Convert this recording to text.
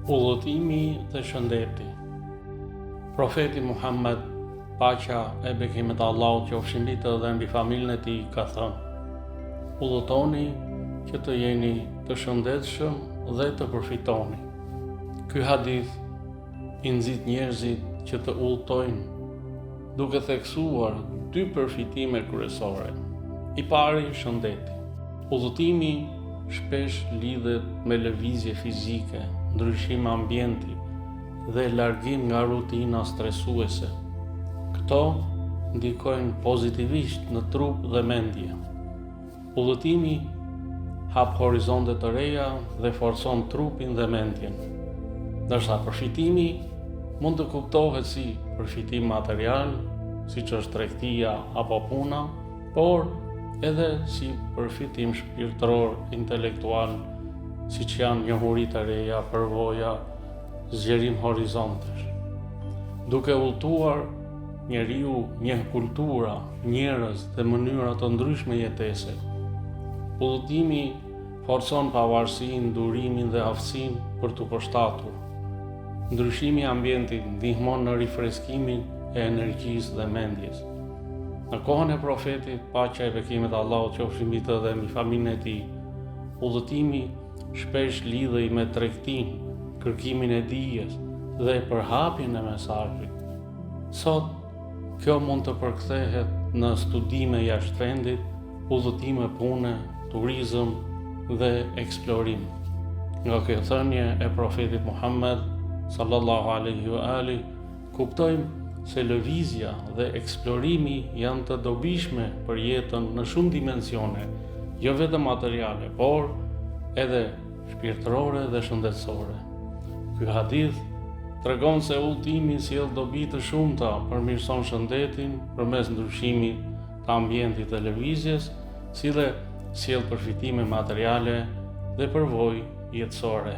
Udhëtimi dhe shëndeti. Profeti Muhammed, paqja e bekimet e Allahut qofshin mbi të dhe mbi familjen e tij, ka thënë: udhëtoni që të jeni të shëndetshëm dhe të përfitoni. Ky hadith i nxit njerëzit që të udhëtojnë, duke theksuar dy përfitime kryesore. I pari, shëndeti. Udhëtimi shpesh lidhet me lëvizje fizike, ndryshim ambienti dhe largim nga rutina stresuese. Këto ndikojnë pozitivisht në trup dhe mendje. Udhëtimi hap horizonte të reja dhe forcon trupin dhe mendjen. Ndërsa përfitimi mund të kuptohet si përfitim material, siç është tregtia apo puna, por edhe si përfitim shpirtëror, intelektual, siç janë njohuri të reja, përvoja, zgjerim horizontesh. Duke udhëtuar, njeriu njeh kultura, njerëz dhe mënyra të ndryshme jetese. Udhëtimi forcon pavarësinë, durimin dhe aftësinë për të përshtatur. Ndryshimi i ambientit ndihmon në rifreskimin e energjisë dhe mendjes. Në kohën e profetit, paqja e bekimet e Allahut qofshin mbi të dhe mbi familjen e tij, udhëtimi shpesh lidhej me tregtinë, kërkimin e dijes dhe përhapjen e mesazhit. Sot, kjo mund të përkthehet në studime jashtë vendit, udhëtime pune, turizëm dhe eksplorim. Nga kjo thënie e profetit Muhammed sallallahu alaihi wa ali, kuptojmë se lëvizja dhe eksplorimi janë të dobishme për jetën në shumë dimensione, jo vetëm materiale, por edhe shpirtërore dhe shëndetësore. Ky hadith tregon se udhëtimi sjell dobi të shumta, përmirëson shëndetin përmes ndryshimit të ambientit dhe lëvizjes, si dhe sjell përfitime materiale dhe përvojë jetësore.